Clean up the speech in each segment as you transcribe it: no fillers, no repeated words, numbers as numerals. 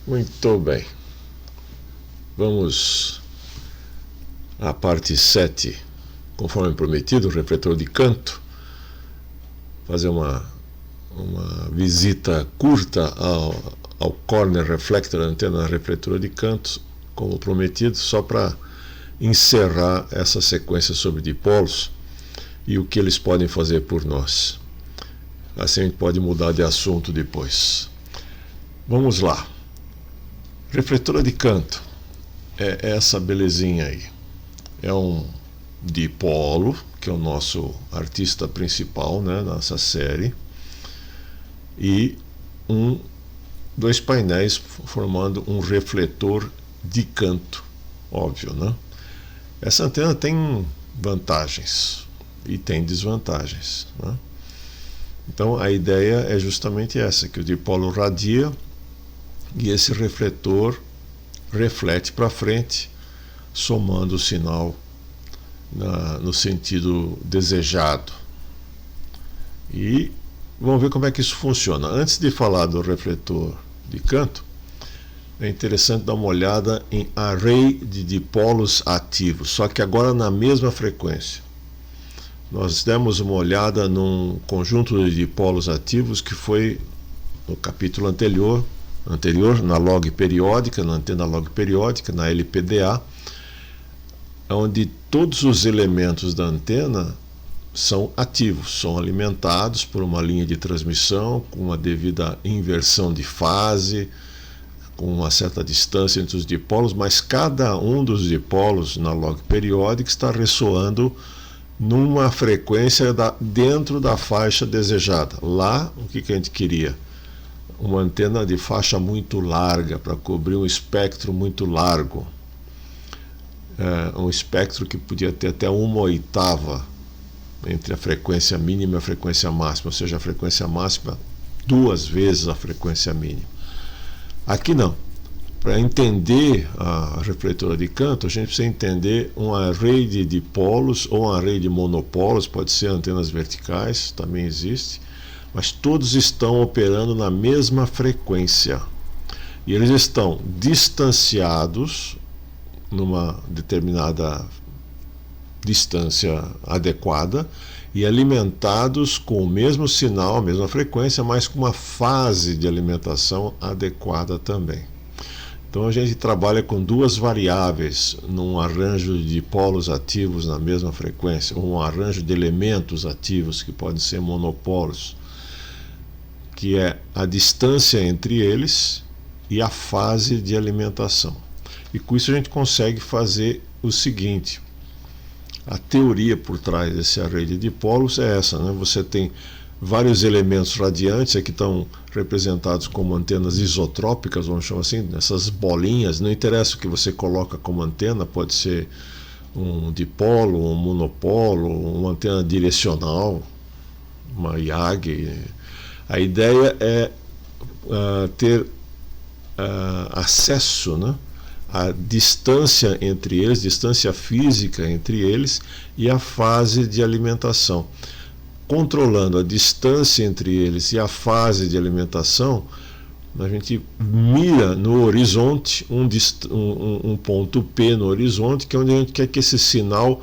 Muito bem. Vamos à parte 7, conforme prometido, o refletor de canto. Fazer uma visita curta ao corner reflector, antena refletora de canto, como prometido, só para encerrar essa sequência sobre dipolos e o que eles podem fazer por nós. Assim a gente pode mudar de assunto depois. Vamos lá. Refletora de canto é essa belezinha aí. É um dipolo, que é o nosso artista principal, né, nessa série, e dois painéis formando um refletor de canto, óbvio, né? Essa antena tem vantagens e tem desvantagens, né? Então a ideia é justamente essa, que o dipolo radia e esse refletor reflete para frente, somando o sinal no sentido desejado. E vamos ver como é que isso funciona. Antes de falar do refletor de canto, é interessante dar uma olhada em array de dipolos ativos, só que agora na mesma frequência. Nós demos uma olhada num conjunto de dipolos ativos que foi no capítulo anterior, na log periódica, na antena log periódica, na LPDA, onde todos os elementos da antena são ativos, são alimentados por uma linha de transmissão com uma devida inversão de fase, com uma certa distância entre os dipolos, mas cada um dos dipolos na log periódica está ressoando numa frequência dentro da faixa desejada. Lá, o que a gente queria? Uma antena de faixa muito larga, para cobrir um espectro muito largo. Um espectro que podia ter até 1/8 entre a frequência mínima e a frequência máxima, ou seja, a frequência máxima 2 vezes a frequência mínima. Aqui não. Para entender a refletora de canto, a gente precisa entender um array de dipolos ou um array de monopolos, pode ser antenas verticais, também existe, mas todos estão operando na mesma frequência. E eles estão distanciados numa determinada distância adequada e alimentados com o mesmo sinal, a mesma frequência, mas com uma fase de alimentação adequada também. Então a gente trabalha com duas variáveis num arranjo de dipolos ativos na mesma frequência, ou um arranjo de elementos ativos que podem ser monopolos, que é a distância entre eles e a fase de alimentação. E com isso a gente consegue fazer o seguinte: a teoria por trás desse array de dipolos é essa, né? Você tem vários elementos radiantes, aqui estão representados como antenas isotrópicas, vamos chamar assim, essas bolinhas, não interessa o que você coloca como antena, pode ser um dipolo, um monopolo, uma antena direcional, uma IAG. A ideia é ter acesso, né, a distância entre eles, distância física entre eles e a fase de alimentação. Controlando a distância entre eles e a fase de alimentação, a gente mira no horizonte um ponto P no horizonte, que é onde a gente quer que esse sinal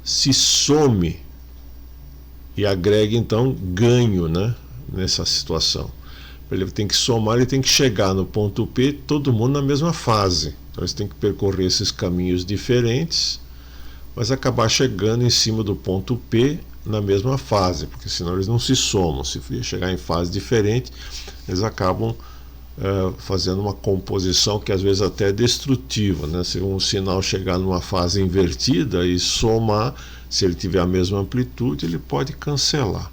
se some e agregue então ganho, né, nessa situação. Ele tem que somar, ele tem que chegar no ponto P, todo mundo na mesma fase. Então eles têm que percorrer esses caminhos diferentes, mas acabar chegando em cima do ponto P na mesma fase, porque senão eles não se somam. Se chegar em fase diferente, eles acabam fazendo uma composição que às vezes até é destrutiva, né? Se um sinal chegar numa fase invertida e somar, se ele tiver a mesma amplitude, ele pode cancelar.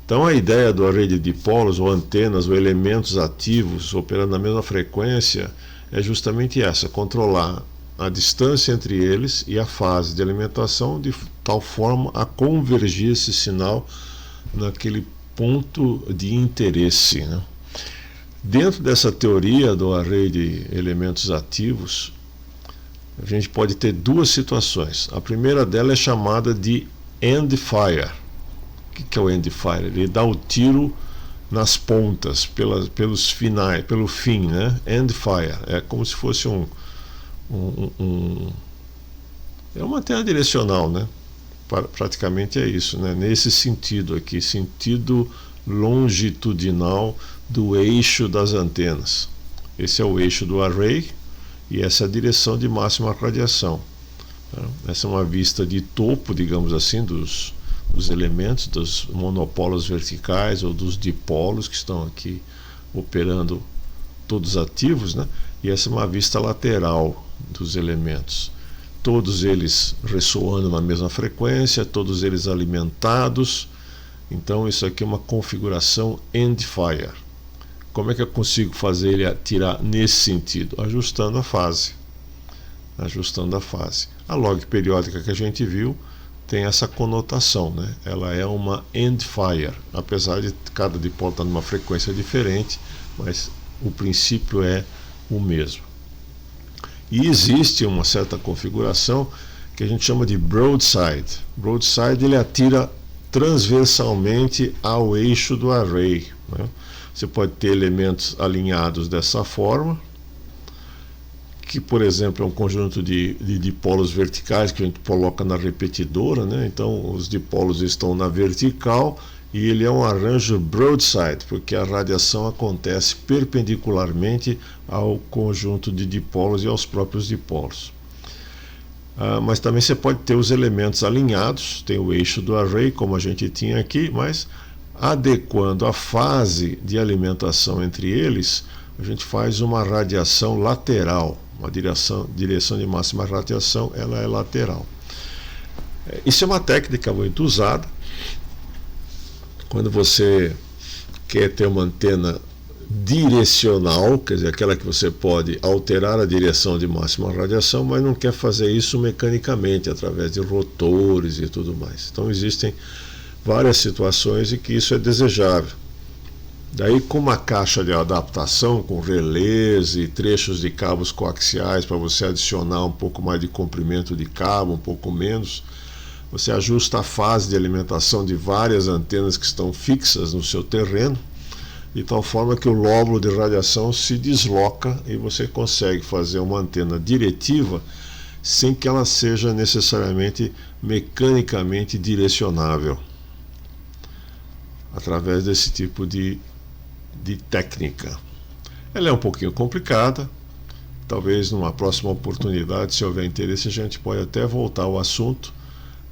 Então a ideia do array de dipolos, ou antenas, ou elementos ativos operando na mesma frequência, é justamente essa: controlar a distância entre eles e a fase de alimentação de tal forma a convergir esse sinal naquele ponto de interesse, né? Dentro dessa teoria do array de elementos ativos, a gente pode ter duas situações. A primeira dela é chamada de end fire. O que é o end fire? Ele dá o tiro nas pontas, pelos finais, pelo fim, né? End fire. É como se fosse é uma antena direcional, né? Praticamente é isso, né? Nesse sentido aqui, sentido longitudinal do eixo das antenas. Esse é o eixo do array e essa é a direção de máxima radiação. Essa é uma vista de topo, digamos assim, dos elementos, dos monopolos verticais ou dos dipolos que estão aqui operando todos ativos, né? E essa é uma vista lateral dos elementos. Todos eles ressoando na mesma frequência, todos eles alimentados. Então isso aqui é uma configuração end fire. Como é que eu consigo fazer ele atirar nesse sentido? Ajustando a fase. Ajustando a fase. A log periódica que a gente viu tem essa conotação, né? Ela é uma end fire, apesar de cada dipolo estar numa frequência diferente, mas o princípio é o mesmo. E existe uma certa configuração que a gente chama de broadside. Broadside ele atira transversalmente ao eixo do array, né? Você pode ter elementos alinhados dessa forma, que por exemplo é um conjunto de dipolos verticais que a gente coloca na repetidora, né? Então os dipolos estão na vertical e ele é um arranjo broadside, porque a radiação acontece perpendicularmente ao conjunto de dipolos e aos próprios dipolos. Mas também você pode ter os elementos alinhados, tem o eixo do array, como a gente tinha aqui, mas adequando a fase de alimentação entre eles, a gente faz uma radiação lateral, uma direção de máxima radiação, ela é lateral. Isso é uma técnica muito usada quando você quer ter uma antena direcional, quer dizer, aquela que você pode alterar a direção de máxima radiação, mas não quer fazer isso mecanicamente, através de rotores e tudo mais. Então existem várias situações em que isso é desejável. Daí, com uma caixa de adaptação, com relés e trechos de cabos coaxiais para você adicionar um pouco mais de comprimento de cabo, um pouco menos, você ajusta a fase de alimentação de várias antenas que estão fixas no seu terreno, de tal forma que o lóbulo de radiação se desloca e você consegue fazer uma antena diretiva sem que ela seja necessariamente mecanicamente direcionável, através desse tipo de técnica. Ela é um pouquinho complicada, talvez numa próxima oportunidade, se houver interesse, a gente pode até voltar ao assunto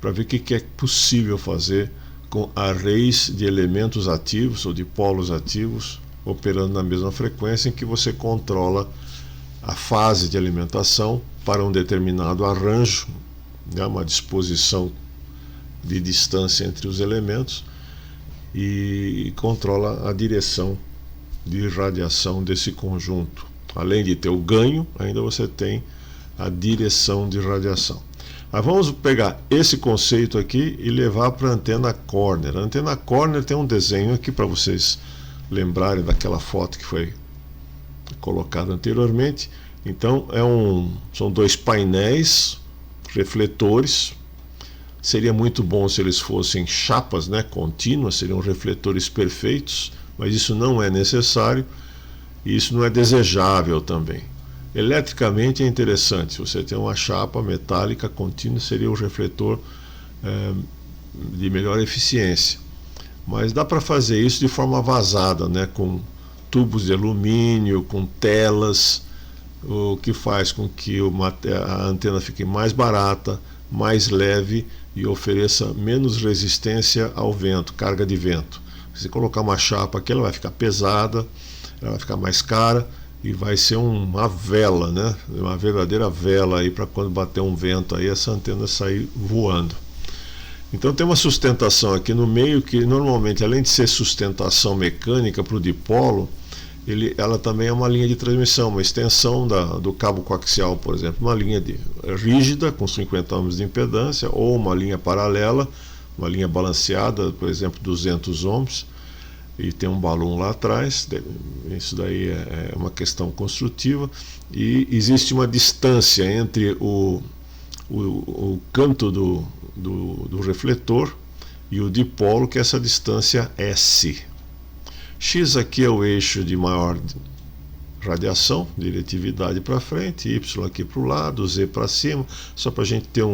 para ver o que é possível fazer com arrays de elementos ativos ou de polos ativos operando na mesma frequência, em que você controla a fase de alimentação para um determinado arranjo, né, uma disposição de distância entre os elementos, e controla a direção de radiação desse conjunto. Além de ter o ganho, ainda você tem a direção de radiação. Mas vamos pegar esse conceito aqui e levar para a antena corner. A antena corner tem um desenho aqui para vocês lembrarem daquela foto que foi colocada anteriormente. Então são dois painéis refletores. Seria muito bom se eles fossem chapas, né, contínuas, seriam refletores perfeitos, mas isso não é necessário e isso não é desejável também. Eletricamente é interessante, se você tem uma chapa metálica contínua, seria o refletor de melhor eficiência. Mas dá para fazer isso de forma vazada, né, com tubos de alumínio, com telas, o que faz com que a antena fique mais barata, mais leve e ofereça menos resistência ao vento, carga de vento. Se colocar uma chapa aqui, ela vai ficar pesada, ela vai ficar mais cara e vai ser uma vela, né? Uma verdadeira vela aí para quando bater um vento aí essa antena sair voando. Então tem uma sustentação aqui no meio que normalmente, além de ser sustentação mecânica para o dipolo, ela também é uma linha de transmissão, uma extensão do cabo coaxial, por exemplo, uma linha rígida com 50 ohms de impedância, ou uma linha paralela, uma linha balanceada, por exemplo, 200 ohms, e tem um balão lá atrás. Isso daí é uma questão construtiva, e existe uma distância entre o canto do refletor e o dipolo, que é essa distância S, X aqui é o eixo de maior radiação, diretividade para frente, Y aqui para o lado, Z para cima, só para a gente ter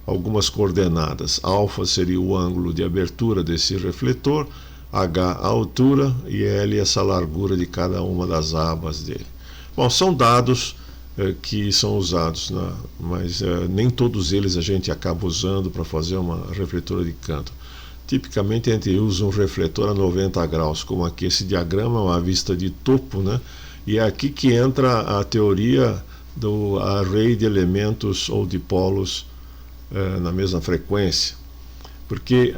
algumas coordenadas. Alfa seria o ângulo de abertura desse refletor, H a altura e L essa largura de cada uma das abas dele. Bom, são dados que são usados, mas nem todos eles a gente acaba usando para fazer uma refletora de canto. Tipicamente a gente usa um refletor a 90 graus, como aqui esse diagrama, uma vista de topo, né? E é aqui que entra a teoria do array de elementos ou dipolos na mesma frequência. Porque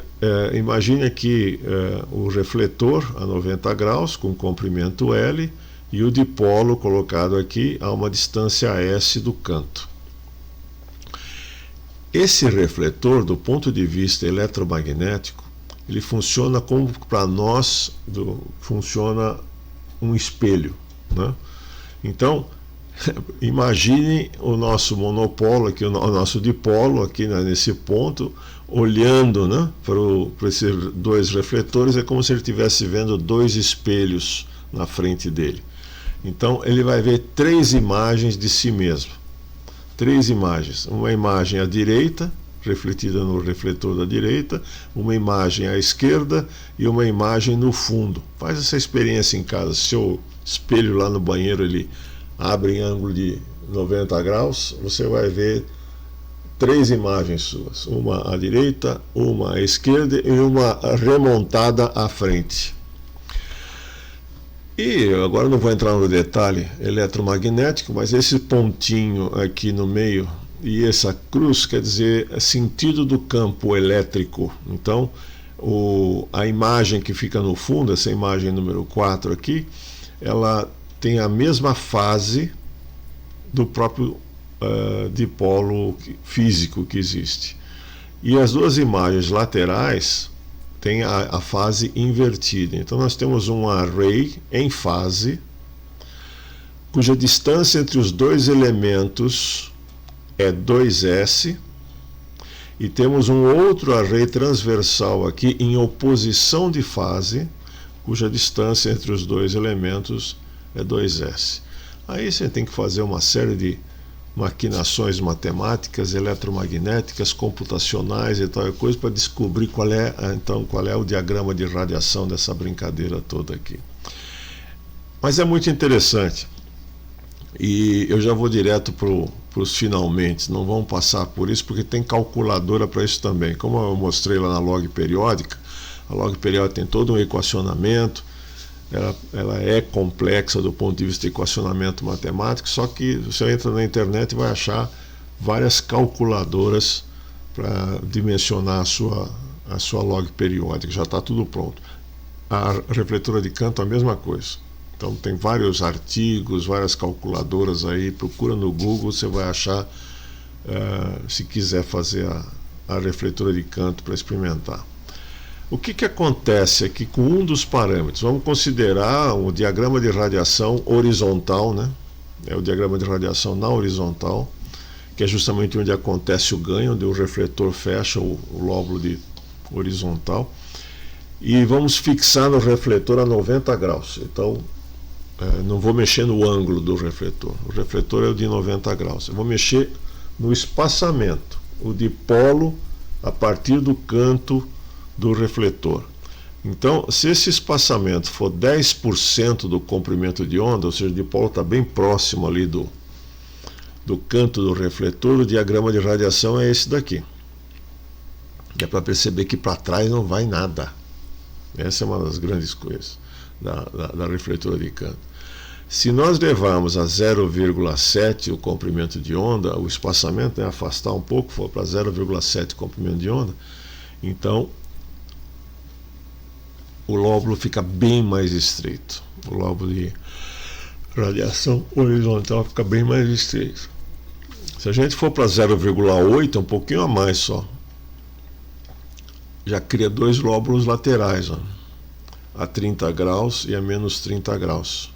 imagine aqui o refletor a 90 graus com comprimento L e o dipolo colocado aqui a uma distância S do canto. Esse refletor, do ponto de vista eletromagnético, ele funciona como para nós funciona um espelho, né? Então, imagine o nosso monopolo aqui, o nosso dipolo aqui, né, nesse ponto, olhando, né, para esses dois refletores, é como se ele estivesse vendo dois espelhos na frente dele. Então ele vai ver três imagens de si mesmo. Três imagens. Uma imagem à direita, refletida no refletor da direita, uma imagem à esquerda e uma imagem no fundo. Faz essa experiência em casa. Seu espelho lá no banheiro ele abre em ângulo de 90 graus, você vai ver três imagens suas, uma à direita, uma à esquerda e uma remontada à frente. E agora não vou entrar no detalhe eletromagnético, mas esse pontinho aqui no meio e essa cruz quer dizer sentido do campo elétrico. Então a imagem que fica no fundo, essa imagem número 4 aqui, ela tem a mesma fase do próprio dipolo físico que existe. E as duas imagens laterais têm a fase invertida. Então nós temos um array em fase, cuja distância entre os dois elementos é 2S, e temos um outro array transversal aqui em oposição de fase, cuja distância entre os dois elementos é 2S. Aí você tem que fazer uma série de maquinações matemáticas, eletromagnéticas, computacionais e tal coisa para descobrir qual é o diagrama de radiação dessa brincadeira toda aqui. Mas é muito interessante. E eu já vou direto para os finalmente, não vamos passar por isso porque tem calculadora para isso também. Como eu mostrei lá na log periódica, a log periódica tem todo um equacionamento. Ela é complexa do ponto de vista de equacionamento matemático, só que você entra na internet e vai achar várias calculadoras para dimensionar a sua log periódica, já está tudo pronto. A refletora de canto é a mesma coisa. Então tem vários artigos, várias calculadoras aí, procura no Google, você vai achar, se quiser fazer a refletora de canto para experimentar. O que acontece aqui com um dos parâmetros? Vamos considerar o diagrama de radiação horizontal, né? É o diagrama de radiação na horizontal, que é justamente onde acontece o ganho, onde o refletor fecha o lóbulo horizontal. E vamos fixar no refletor a 90 graus. Então, não vou mexer no ângulo do refletor. O refletor é o de 90 graus. Eu vou mexer no espaçamento, o dipolo a partir do canto do refletor. Então, se esse espaçamento for 10% do comprimento de onda, ou seja, o dipolo está bem próximo ali do canto do refletor, o diagrama de radiação é esse daqui. É para perceber que para trás não vai nada. Essa é uma das grandes coisas da refletora de canto. Se nós levarmos a 0,7 o comprimento de onda, o espaçamento, né, afastar um pouco, for para 0,7 comprimento de onda, então o lóbulo fica bem mais estreito. O lóbulo de radiação horizontal fica bem mais estreito. Se a gente for para 0,8, um pouquinho a mais só, já cria dois lóbulos laterais, ó, a 30 graus e a menos 30 graus.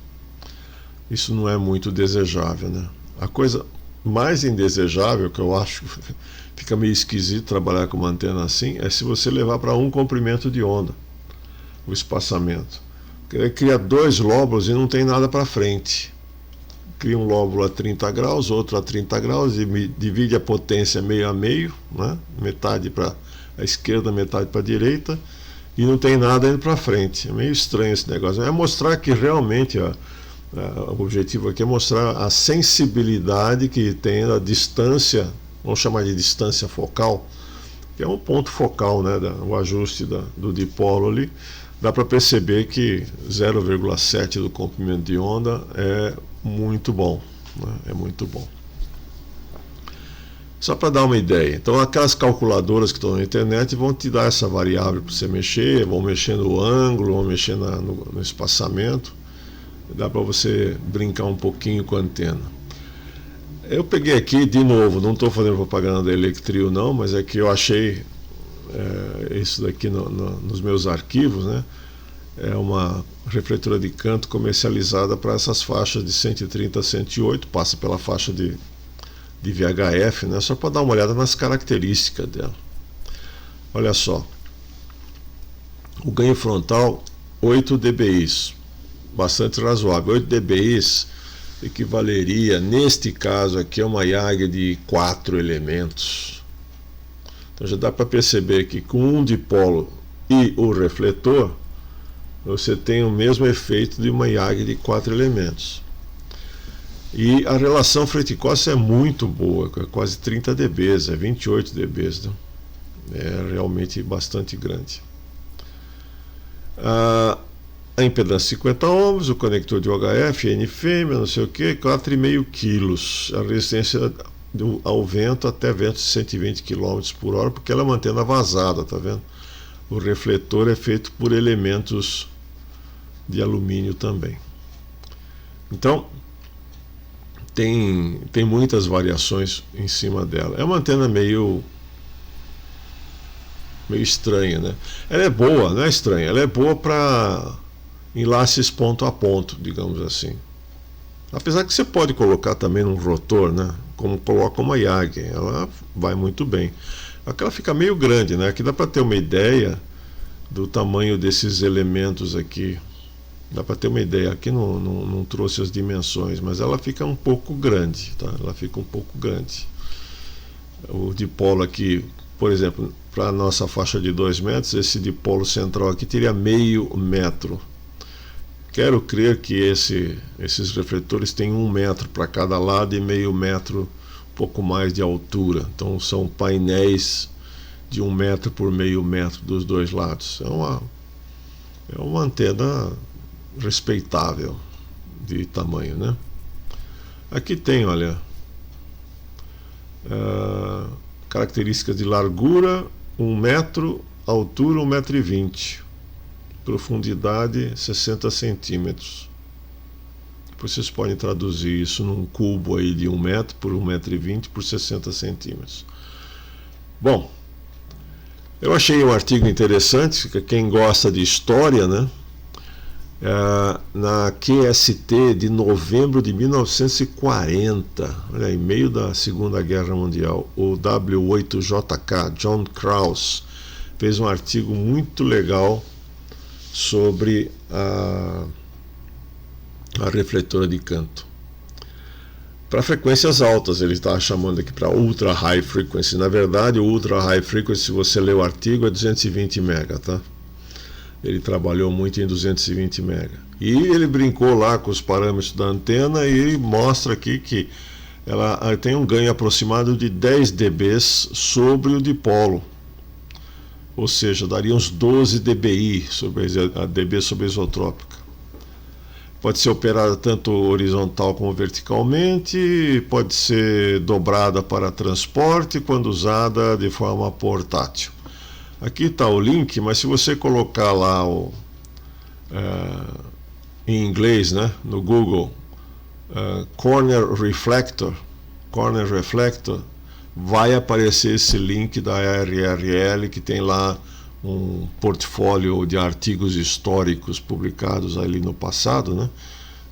Isso não é muito desejável, né? A coisa mais indesejável, que eu acho fica meio esquisito trabalhar com uma antena assim, é se você levar para um comprimento de onda o espaçamento. Ele cria dois lóbulos e não tem nada para frente. Cria um lóbulo a 30 graus, outro a 30 graus, e divide a potência meio a meio, né? Metade para a esquerda, metade para a direita, e não tem nada indo para frente. É meio estranho esse negócio. É mostrar que realmente o objetivo aqui é mostrar a sensibilidade que tem a distância, vamos chamar de distância focal, que é um ponto focal, né, o ajuste do dipolo ali. Dá para perceber que 0,7 do comprimento de onda é muito bom, né? É muito bom. Só para dar uma ideia, então aquelas calculadoras que estão na internet vão te dar essa variável para você mexer, vão mexer no ângulo, vão mexer no espaçamento, dá para você brincar um pouquinho com a antena. Eu peguei aqui, de novo, não estou fazendo propaganda da Electrio não, mas é que eu achei isso daqui nos meus arquivos, né? É uma refletora de canto comercializada para essas faixas de 130 a 108, passa pela faixa de VHF, né? Só para dar uma olhada nas características dela. Olha só, o ganho frontal 8 dBi, bastante razoável. 8 dBi equivaleria, neste caso aqui, a uma YAG de 4 elementos. Então já dá para perceber que com um dipolo e o refletor, você tem o mesmo efeito de uma YAG de 4 elementos. E a relação frente-costa é muito boa, é quase 30 dB, é 28 dB, né? É realmente bastante grande. A impedância 50 ohms, o conector de UHF, N fêmea, não sei o que, 4,5 kg. A resistência ao vento até ventos de 120 km por hora, porque ela é uma antena vazada, tá vendo? O refletor é feito por elementos de alumínio também. Então, tem muitas variações em cima dela. É uma antena meio estranha, né? Ela é boa, não é estranha, ela é boa para enlaces ponto a ponto, digamos assim. Apesar que você pode colocar também num rotor, né? Como coloca uma YAG, ela vai muito bem. Aquela fica meio grande, né? Aqui dá para ter uma ideia do tamanho desses elementos aqui. Dá para ter uma ideia. Aqui não trouxe as dimensões, mas ela fica um pouco grande, tá? Ela fica um pouco grande. O dipolo aqui, por exemplo, para a nossa faixa de 2 metros, esse dipolo central aqui teria meio metro. Quero crer que esses refletores têm 1 metro para cada lado e meio metro, um pouco mais de altura. Então são painéis de 1 metro por meio metro dos dois lados. É uma antena respeitável de tamanho, né? Aqui tem, olha, características de largura 1 metro, altura 1,20 m, profundidade 60 centímetros. Depois vocês podem traduzir isso num cubo aí de 1 metro por 1,20 m por 60 centímetros. Bom, eu achei um artigo interessante, quem gosta de história, né? Na QST de novembro de 1940, olha, em meio da Segunda Guerra Mundial, o W8JK, John Krause, fez um artigo muito legal sobre a refletora de canto. Para frequências altas, ele está chamando aqui para ultra high frequency. Na verdade, o ultra high frequency, se você ler o artigo, é 220 MHz, tá? Ele trabalhou muito em 220 MHz. E ele brincou lá com os parâmetros da antena e mostra aqui que ela tem um ganho aproximado de 10 dB sobre o dipolo. Ou seja, daria uns 12 dBi sobre a dB sobre a isotrópica. Pode ser operada tanto horizontal como verticalmente, pode ser dobrada para transporte quando usada de forma portátil. Aqui está o link, mas se você colocar lá em inglês, né, no Google, Corner Reflector, vai aparecer esse link da RRL, que tem lá um portfólio de artigos históricos publicados ali no passado, né?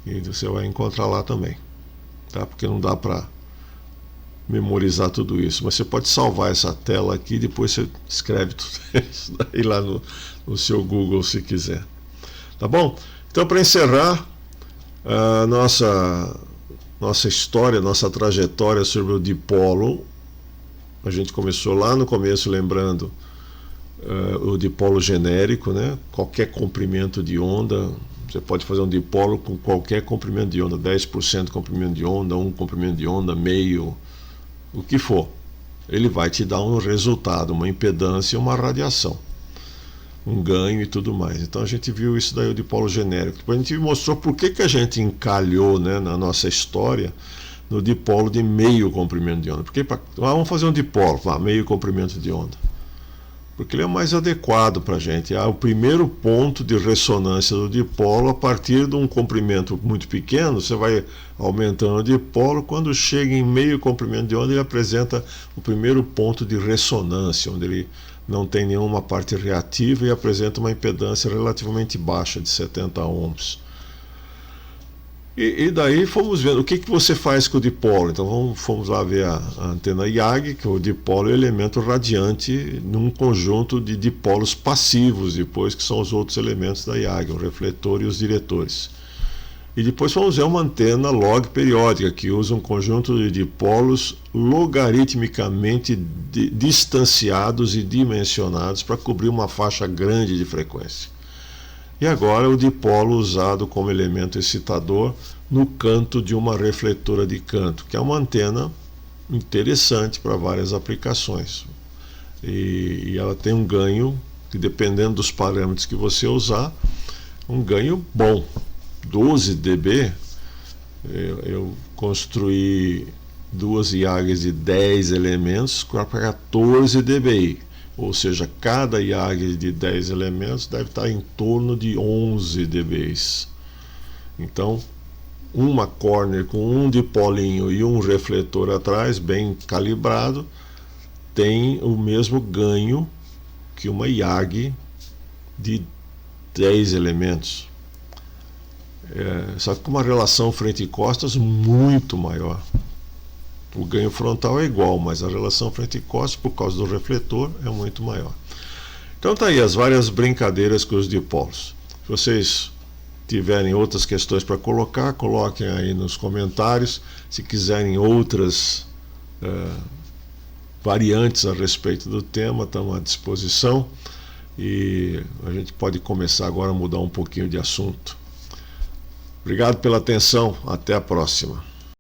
E você vai encontrar lá também, tá? Porque não dá para memorizar tudo isso, mas você pode salvar essa tela aqui e depois você escreve tudo isso daí lá no seu Google se quiser, tá bom? Então, para encerrar a nossa história, nossa trajetória sobre o dipolo, a gente começou lá no começo lembrando o dipolo genérico, né? Qualquer comprimento de onda, você pode fazer um dipolo com qualquer comprimento de onda, 10% comprimento de onda, 1 comprimento de onda, meio, o que for. Ele vai te dar um resultado, uma impedância e uma radiação, um ganho e tudo mais. Então a gente viu isso daí, o dipolo genérico. Depois a gente mostrou por que a gente encalhou, né, na nossa história no dipolo de meio comprimento de onda. Porque vamos fazer um dipolo, meio comprimento de onda. Porque ele é mais adequado para a gente. É o primeiro ponto de ressonância do dipolo. A partir de um comprimento muito pequeno, você vai aumentando o dipolo. Quando chega em meio comprimento de onda, ele apresenta o primeiro ponto de ressonância, onde ele não tem nenhuma parte reativa e apresenta uma impedância relativamente baixa, de 70 ohms. E daí fomos vendo o que você faz com o dipolo. Então fomos lá ver a antena YAG, que o dipolo é o elemento radiante num conjunto de dipolos passivos, depois, que são os outros elementos da YAG, o refletor e os diretores. E depois fomos ver uma antena log periódica, que usa um conjunto de dipolos logaritmicamente distanciados e dimensionados para cobrir uma faixa grande de frequência. E agora o dipolo usado como elemento excitador no canto de uma refletora de canto, que é uma antena interessante para várias aplicações. E ela tem um ganho que, dependendo dos parâmetros que você usar, um ganho bom. 12 dB, eu construí duas YAGs de 10 elementos para 14 dBi. Ou seja, cada YAG de 10 elementos deve estar em torno de 11 dB. Então, uma corner com um dipolinho e um refletor atrás, bem calibrado, tem o mesmo ganho que uma YAG de 10 elementos. Só que com uma relação frente e costas muito maior. O ganho frontal é igual, mas a relação frente e costas, por causa do refletor, é muito maior. Então tá aí as várias brincadeiras com os dipolos. Se vocês tiverem outras questões para colocar, coloquem aí nos comentários. Se quiserem outras variantes a respeito do tema, estamos à disposição. E a gente pode começar agora a mudar um pouquinho de assunto. Obrigado pela atenção, até a próxima.